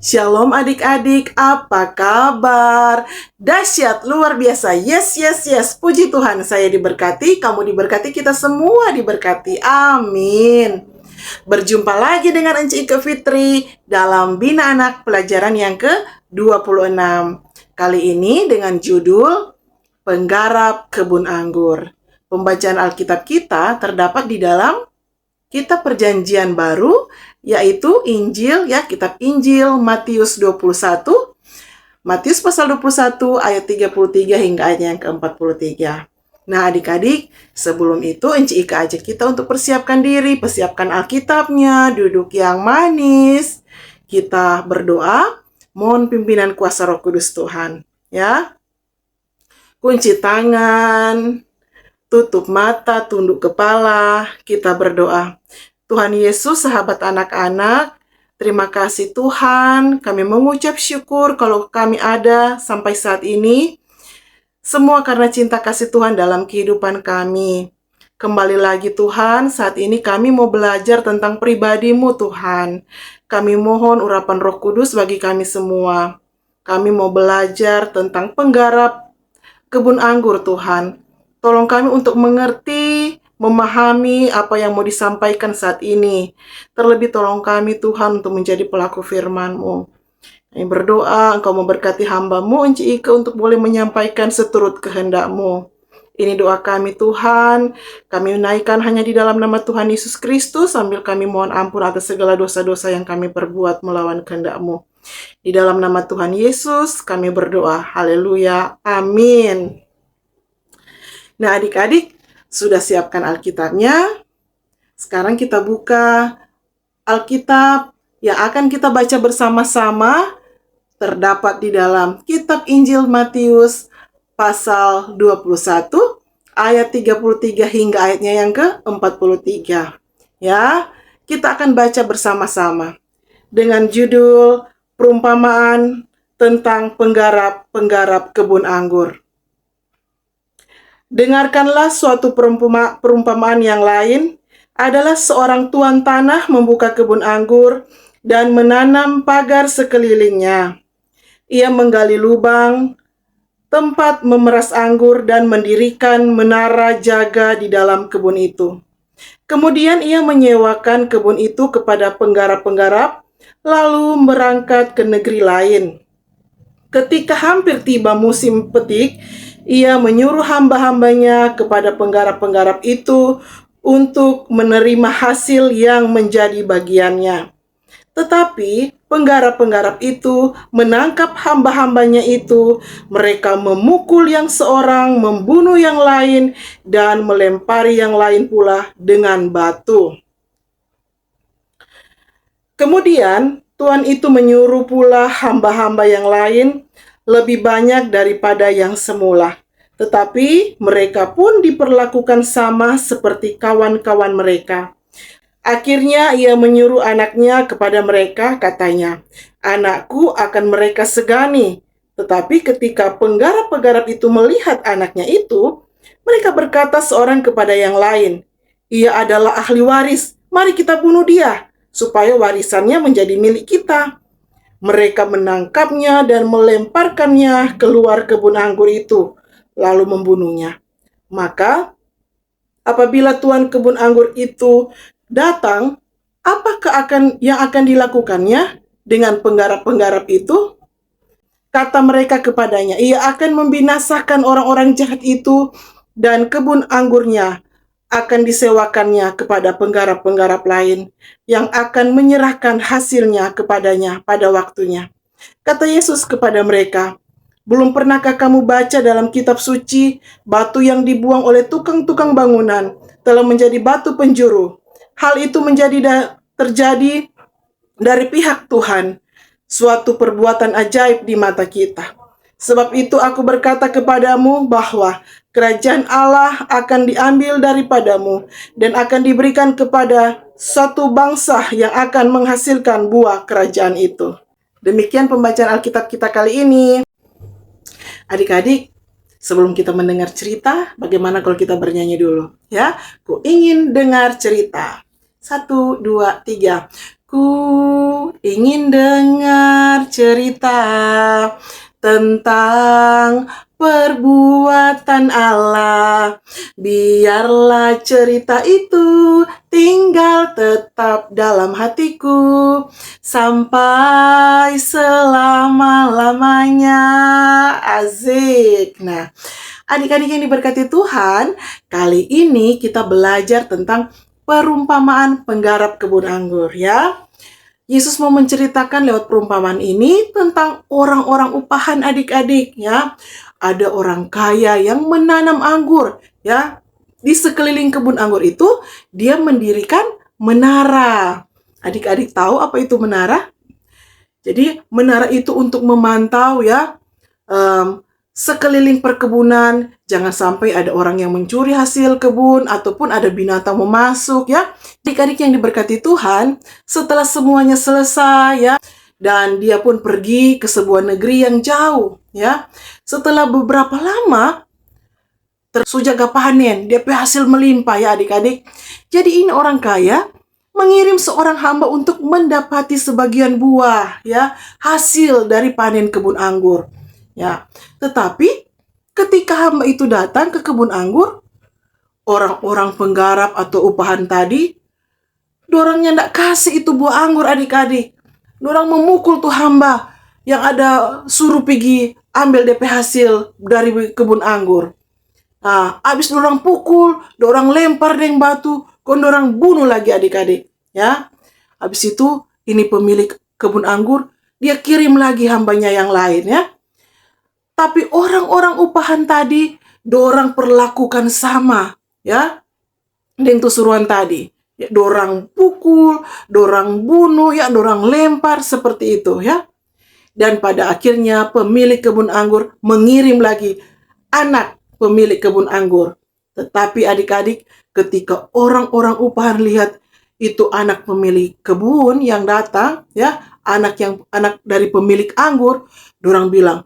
Shalom adik-adik, apa kabar? Dahsyat, luar biasa. Yes, yes, yes. Puji Tuhan, saya diberkati, kamu diberkati, kita semua diberkati. Amin. Berjumpa lagi dengan Enci Ike Fitri dalam Bina Anak pelajaran yang ke-26. Kali ini dengan judul Penggarap Kebun Anggur. Pembacaan Alkitab kita terdapat di dalam Kitab Perjanjian Baru, yaitu Injil, kitab Injil Matius 21, Matius pasal 21 ayat 33 hingga ayat yang ke-43. Nah adik-adik, sebelum itu Enci Ika ajak kita untuk persiapkan diri, persiapkan Alkitabnya, duduk yang manis. Kita berdoa, mohon pimpinan kuasa Roh Kudus Tuhan, ya. Kunci tangan, tutup mata, tunduk kepala, kita berdoa. Tuhan Yesus, sahabat anak-anak, terima kasih Tuhan, kami mengucap syukur kalau kami ada sampai saat ini. Semua karena cinta kasih Tuhan dalam kehidupan kami. Kembali lagi Tuhan, saat ini kami mau belajar tentang pribadi-Mu Tuhan. Kami mohon urapan Roh Kudus bagi kami semua. Kami mau belajar tentang penggarap kebun anggur Tuhan. Tolong kami untuk mengerti, memahami apa yang mau disampaikan saat ini. Terlebih tolong kami Tuhan untuk menjadi pelaku firman-Mu. Kami berdoa Engkau memberkati hamba-Mu Enci Ike untuk boleh menyampaikan seturut kehendak-Mu. Ini doa kami Tuhan. Kami menaikkan hanya di dalam nama Tuhan Yesus Kristus, sambil kami mohon ampun atas segala dosa-dosa yang kami perbuat melawan kehendak-Mu. Di dalam nama Tuhan Yesus kami berdoa. Haleluya. Amin. Nah adik-adik, sudah siapkan Alkitabnya? Sekarang kita buka Alkitab yang akan kita baca bersama-sama. Terdapat di dalam Kitab Injil Matius pasal 21 ayat 33 hingga ayatnya yang ke-43. Ya, kita akan baca bersama-sama dengan judul Perumpamaan tentang penggarap kebun anggur. Dengarkanlah suatu perumpamaan yang lain. Adalah seorang tuan tanah membuka kebun anggur dan menanam pagar sekelilingnya. Ia menggali lubang, tempat memeras anggur dan mendirikan menara jaga di dalam kebun itu. Kemudian ia menyewakan kebun itu kepada penggarap-penggarap, lalu berangkat ke negeri lain. Ketika hampir tiba musim petik, ia menyuruh hamba-hambanya kepada penggarap-penggarap itu untuk menerima hasil yang menjadi bagiannya. Tetapi penggarap-penggarap itu menangkap hamba-hambanya itu. Mereka memukul yang seorang, membunuh yang lain, dan melempari yang lain pula dengan batu. Kemudian Tuhan itu menyuruh pula hamba-hamba yang lain lebih banyak daripada yang semula. Tetapi mereka pun diperlakukan sama seperti kawan-kawan mereka. Akhirnya ia menyuruh anaknya kepada mereka, katanya, "Anakku akan mereka segani." Tetapi ketika penggarap-penggarap itu melihat anaknya itu, mereka berkata seorang kepada yang lain, "Ia adalah ahli waris, mari kita bunuh dia, supaya warisannya menjadi milik kita." Mereka menangkapnya dan melemparkannya keluar kebun anggur itu, lalu membunuhnya. Maka, apabila tuan kebun anggur itu datang, apakah yang akan dilakukannya dengan penggarap-penggarap itu? Kata mereka kepadanya, ia akan membinasakan orang-orang jahat itu dan kebun anggurnya akan disewakannya kepada penggarap-penggarap lain yang akan menyerahkan hasilnya kepadanya pada waktunya. Kata Yesus kepada mereka, "Belum pernahkah kamu baca dalam kitab suci, batu yang dibuang oleh tukang-tukang bangunan telah menjadi batu penjuru? Hal itu terjadi dari pihak Tuhan, suatu perbuatan ajaib di mata kita. Sebab itu aku berkata kepadamu bahwa kerajaan Allah akan diambil daripadamu dan akan diberikan kepada suatu bangsa yang akan menghasilkan buah kerajaan itu." Demikian pembacaan Alkitab kita kali ini. Adik-adik, sebelum kita mendengar cerita, bagaimana kalau kita bernyanyi dulu? Ya, ku ingin dengar cerita. 1, 2, 3. Ku ingin dengar cerita tentang perbuatan Allah. Biarlah cerita itu tinggal tetap dalam hatiku sampai selama-lamanya. Asik. Nah, adik-adik yang diberkati Tuhan, kali ini kita belajar tentang perumpamaan penggarap kebun anggur ya. Yesus mau menceritakan lewat perumpamaan ini tentang orang-orang upahan adik-adik ya. Ada orang kaya yang menanam anggur ya. Di sekeliling kebun anggur itu dia mendirikan menara. Adik-adik tahu apa itu menara? Jadi menara itu untuk memantau ya sekeliling perkebunan, jangan sampai ada orang yang mencuri hasil kebun ataupun ada binatang memasuk ya. Adik-adik yang diberkati Tuhan, setelah semuanya selesai ya, dan dia pun pergi ke sebuah negeri yang jauh ya. Setelah beberapa lama tersujaga panen, dia hasil melimpah ya adik-adik. Jadi ini orang kaya mengirim seorang hamba untuk mendapati sebagian buah ya, hasil dari panen kebun anggur. Ya, tetapi ketika hamba itu datang ke kebun anggur, orang-orang penggarap atau upahan tadi, dorangnya ndak kasih itu buah anggur adik-adik. Dorang memukul tuh hamba yang ada suruh pergi ambil DP hasil dari kebun anggur. Nah, abis dorang pukul, dorang lempar dengan batu, kon dorang bunuh lagi adik-adik. Ya, abis itu ini pemilik kebun anggur, dia kirim lagi hambanya yang lain ya. Tapi orang-orang upahan tadi, dorang perlakukan sama, ya, dengan suruhan tadi. Ya, dorang pukul, dorang bunuh, ya, dorang lempar seperti itu, ya. Dan pada akhirnya pemilik kebun anggur mengirim lagi anak pemilik kebun anggur. Tetapi adik-adik, ketika orang-orang upahan lihat itu anak pemilik kebun yang datang, ya, anak dari pemilik anggur, dorang bilang,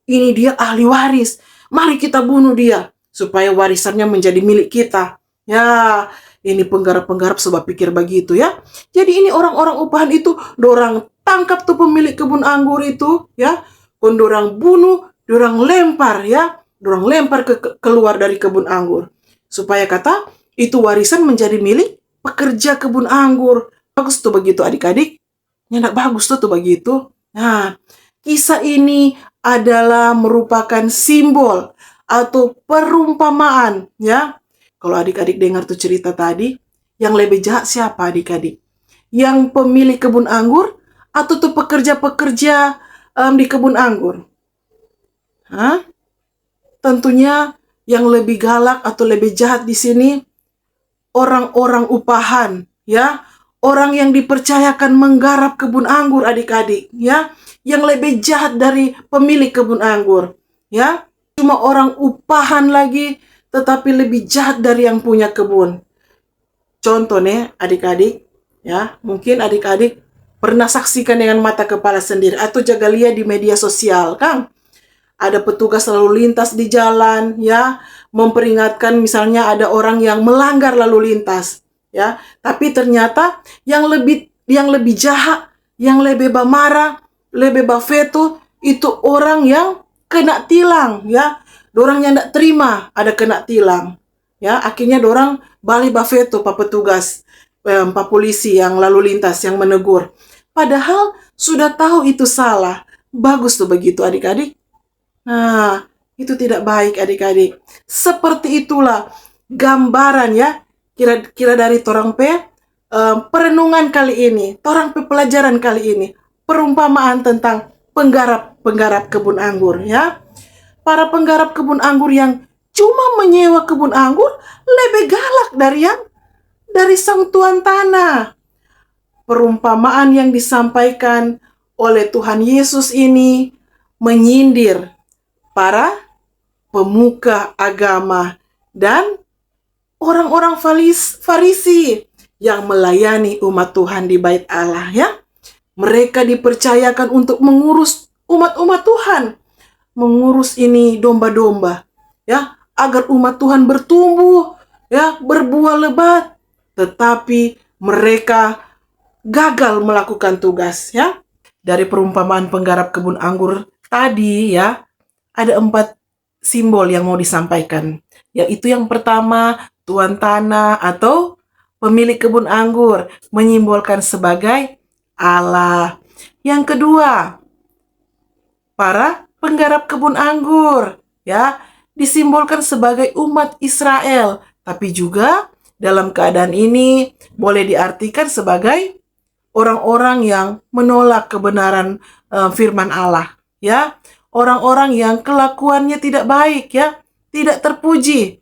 ini dia ahli waris. Mari kita bunuh dia supaya warisannya menjadi milik kita. Ya, ini penggarap-penggarap sebab pikir begitu ya. Jadi ini orang-orang upahan itu dorang tangkap tuh pemilik kebun anggur itu ya. Kon dorang bunuh, dorang lempar ya. Dorang lempar keluar dari kebun anggur. Supaya kata itu warisan menjadi milik pekerja kebun anggur. Bagus tuh begitu adik-adik. Ya enggak bagus tuh begitu. Nah, kisah ini adalah merupakan simbol atau perumpamaan ya. Kalau adik-adik dengar tuh cerita tadi, yang lebih jahat siapa adik-adik? Yang pemilik kebun anggur atau tuh pekerja-pekerja di kebun anggur? Hah? Tentunya yang lebih galak atau lebih jahat di sini orang-orang upahan ya. Orang yang dipercayakan menggarap kebun anggur adik-adik ya. Yang lebih jahat dari pemilik kebun anggur ya, cuma orang upahan lagi tetapi lebih jahat dari yang punya kebun. Contoh nih adik-adik ya, mungkin adik-adik pernah saksikan dengan mata kepala sendiri atau jaga lihat di media sosial kan, ada petugas lalu lintas di jalan ya, memperingatkan misalnya ada orang yang melanggar lalu lintas ya, tapi ternyata yang lebih jahat, yang lebih marah, lebih bafeto itu orang yang kena tilang ya. Dorang yang tidak terima ada kena tilang ya. Akhirnya dorang balik bafeto pak petugas, pak polisi yang lalu lintas yang menegur. Padahal sudah tahu itu salah. Bagus tuh begitu adik-adik. Nah, itu tidak baik adik-adik. Seperti itulah gambaran ya. Kira-kira dari torang perenungan kali ini, torang pelajaran kali ini. Perumpamaan tentang penggarap kebun anggur ya. Para penggarap kebun anggur yang cuma menyewa kebun anggur lebih galak dari sang tuan tanah. Perumpamaan yang disampaikan oleh Tuhan Yesus ini menyindir para pemuka agama dan orang-orang Farisi yang melayani umat Tuhan di bait Allah ya. Mereka dipercayakan untuk mengurus umat-umat Tuhan. Mengurus ini domba-domba. Ya, agar umat Tuhan bertumbuh. Ya, berbuah lebat. Tetapi mereka gagal melakukan tugas, ya. Dari perumpamaan penggarap kebun anggur tadi, ya, ada 4 simbol yang mau disampaikan. Yaitu yang pertama, tuan tanah atau pemilik kebun anggur menyimbolkan sebagai Allah. Yang kedua, para penggarap kebun anggur, ya, disimbolkan sebagai umat Israel, tapi juga dalam keadaan ini boleh diartikan sebagai orang-orang yang menolak kebenaran firman Allah, ya. Orang-orang yang kelakuannya tidak baik, ya, tidak terpuji,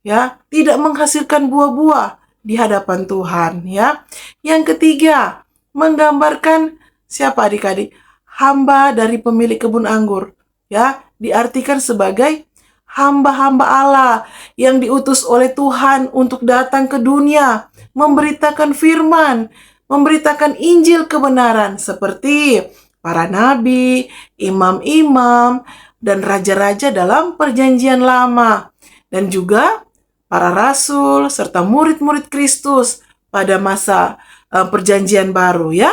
ya, tidak menghasilkan buah-buah di hadapan Tuhan, ya. Yang ketiga, menggambarkan siapa adik-adik? Hamba dari pemilik kebun anggur, ya, diartikan sebagai hamba-hamba Allah yang diutus oleh Tuhan untuk datang ke dunia, memberitakan firman, memberitakan Injil kebenaran seperti para nabi, imam-imam, dan raja-raja dalam perjanjian lama, dan juga para rasul serta murid-murid Kristus pada masa perjanjian baru, ya.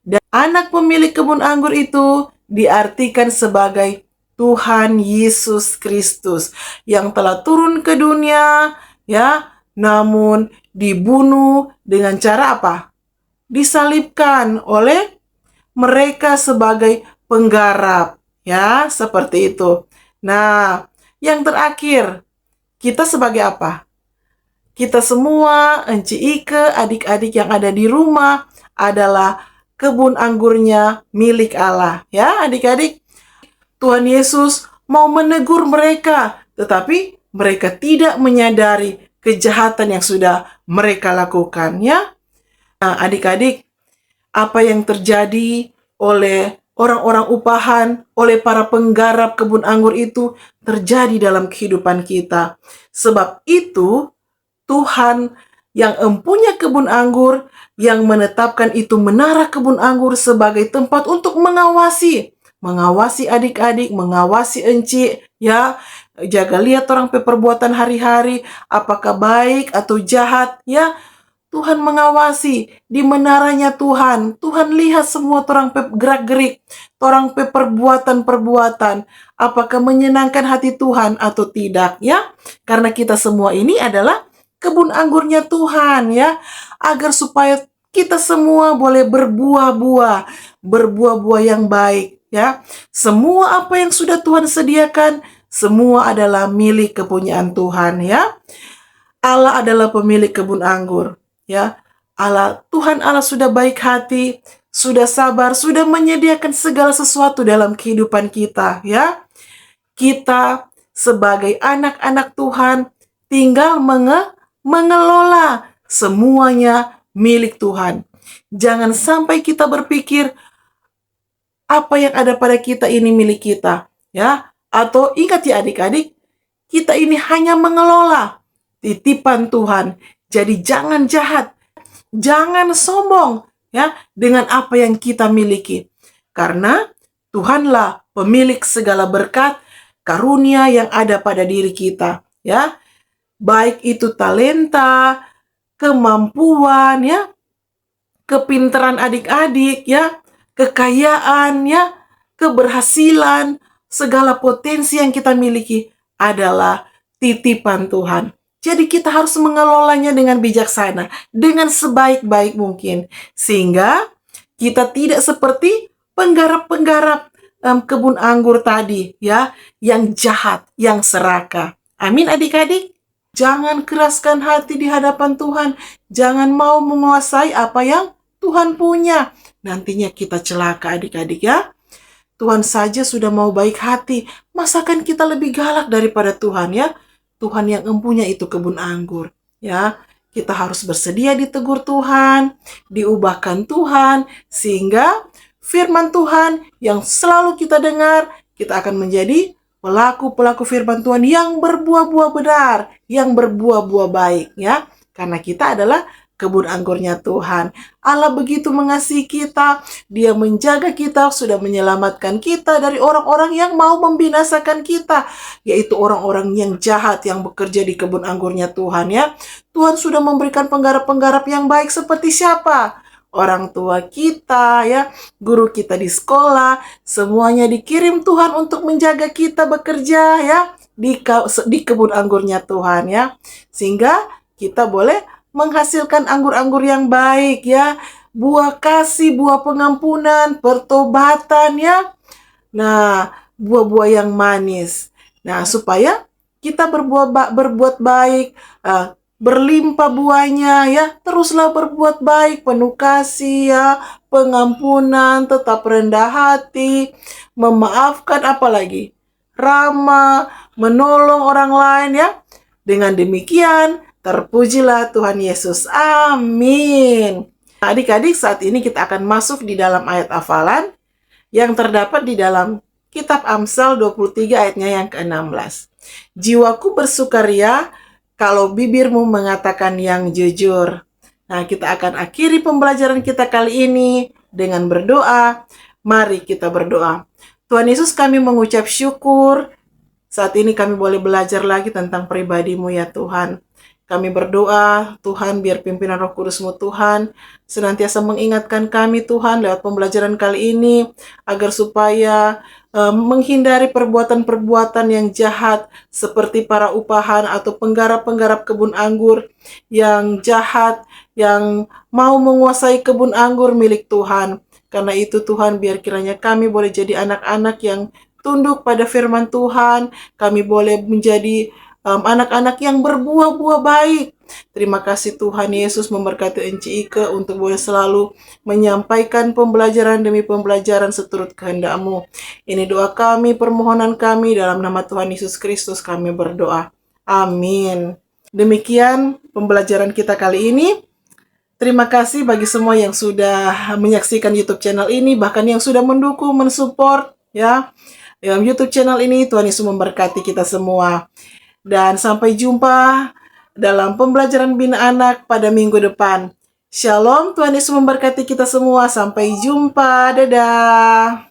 Dan anak pemilik kebun anggur itu diartikan sebagai Tuhan Yesus Kristus yang telah turun ke dunia, ya, namun dibunuh dengan cara apa? Disalibkan oleh mereka sebagai penggarap, ya, seperti itu. Nah, yang terakhir, kita sebagai apa? Kita semua, Enci Ike, adik-adik yang ada di rumah adalah kebun anggurnya milik Allah, ya, adik-adik. Tuhan Yesus mau menegur mereka, tetapi mereka tidak menyadari kejahatan yang sudah mereka lakukan, ya. Nah, adik-adik, apa yang terjadi oleh orang-orang upahan, oleh para penggarap kebun anggur itu terjadi dalam kehidupan kita. Sebab itu, Tuhan yang empunya kebun anggur, yang menetapkan itu menara kebun anggur sebagai tempat untuk mengawasi adik-adik, mengawasi Enci, ya, jaga lihat orang perbuatan hari-hari, apakah baik atau jahat, ya. Tuhan mengawasi di menaranya Tuhan. Tuhan lihat semua orang gerak-gerik, orang perbuatan-perbuatan, apakah menyenangkan hati Tuhan atau tidak, ya. Karena kita semua ini adalah kebun anggurnya Tuhan, ya, agar supaya kita semua boleh berbuah-buah yang baik, ya. Semua apa yang sudah Tuhan sediakan, semua adalah milik kepunyaan Tuhan, ya. Allah adalah pemilik kebun anggur, ya. Tuhan Allah sudah baik hati, sudah sabar, sudah menyediakan segala sesuatu dalam kehidupan kita, ya. Kita sebagai anak-anak Tuhan tinggal mengelola semuanya milik Tuhan. Jangan sampai kita berpikir apa yang ada pada kita ini milik kita, ya. Atau ingat ya adik-adik, kita ini hanya mengelola titipan Tuhan. Jadi jangan jahat, jangan sombong, ya, dengan apa yang kita miliki. Karena Tuhanlah pemilik segala berkat, karunia yang ada pada diri kita, ya. Baik itu talenta, kemampuan, ya, kepintaran adik-adik, ya, kekayaan, ya, keberhasilan, segala potensi yang kita miliki adalah titipan Tuhan. Jadi kita harus mengelolanya dengan bijaksana, dengan sebaik-baik mungkin, sehingga kita tidak seperti penggarap-penggarap kebun anggur tadi, ya, yang jahat, yang serakah. Amin adik-adik. Jangan keraskan hati di hadapan Tuhan. Jangan mau menguasai apa yang Tuhan punya. Nantinya kita celaka adik-adik, ya. Tuhan saja sudah mau baik hati. Masakan kita lebih galak daripada Tuhan, ya. Tuhan yang empunya itu kebun anggur, ya. Kita harus bersedia ditegur Tuhan, diubahkan Tuhan, sehingga firman Tuhan yang selalu kita dengar, kita akan menjadi pelaku-pelaku firman Tuhan yang berbuah-buah benar, yang berbuah-buah baik, ya. Karena kita adalah kebun anggurnya Tuhan. Allah begitu mengasihi kita, Dia menjaga kita, sudah menyelamatkan kita dari orang-orang yang mau membinasakan kita, yaitu orang-orang yang jahat yang bekerja di kebun anggurnya Tuhan, ya. Tuhan sudah memberikan penggarap-penggarap yang baik seperti siapa? orang tua kita, ya, guru kita di sekolah, semuanya dikirim Tuhan untuk menjaga kita bekerja, ya, di kebun anggurnya Tuhan, ya, sehingga kita boleh menghasilkan anggur-anggur yang baik, ya, buah kasih, buah pengampunan, pertobatan, ya. Nah, buah-buah yang manis. Nah, supaya kita berbuat baik, berlimpah buahnya, ya. Teruslah berbuat baik, penuh kasih, ya, pengampunan, tetap rendah hati, memaafkan, apalagi ramah, menolong orang lain, ya. Dengan demikian, terpujilah Tuhan Yesus. Amin. Nah, adik-adik, saat ini kita akan masuk di dalam ayat hafalan yang terdapat di dalam kitab Amsal 23 ayatnya yang ke-16. Jiwaku bersukaria kalau bibirmu mengatakan yang jujur. Nah, kita akan akhiri pembelajaran kita kali ini dengan berdoa. Mari kita berdoa. Tuhan Yesus, kami mengucap syukur saat ini kami boleh belajar lagi tentang pribadi-Mu ya Tuhan. Kami berdoa, Tuhan, biar pimpinan Roh Kudus-Mu Tuhan senantiasa mengingatkan kami Tuhan lewat pembelajaran kali ini, agar supaya menghindari perbuatan-perbuatan yang jahat seperti para upahan atau penggarap-penggarap kebun anggur yang jahat, yang mau menguasai kebun anggur milik Tuhan. Karena itu Tuhan, biar kiranya kami boleh jadi anak-anak yang tunduk pada firman Tuhan, kami boleh menjadi anak-anak yang berbuah-buah baik. Terima kasih Tuhan Yesus, memberkati Enci Ike untuk boleh selalu menyampaikan pembelajaran demi pembelajaran seturut kehendak-Mu. Ini doa kami, permohonan kami, dalam nama Tuhan Yesus Kristus kami berdoa. Amin. Demikian pembelajaran kita kali ini. Terima kasih bagi semua yang sudah menyaksikan YouTube channel ini, bahkan yang sudah mendukung, mensupport, ya, dalam YouTube channel ini. Tuhan Yesus memberkati kita semua. Dan sampai jumpa dalam pembelajaran Bina Anak pada minggu depan. Shalom, Tuhan Yesus memberkati kita semua. Sampai jumpa, dadah.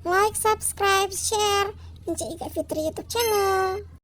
Like, subscribe, share, Enci Ika Fitri YouTube channel.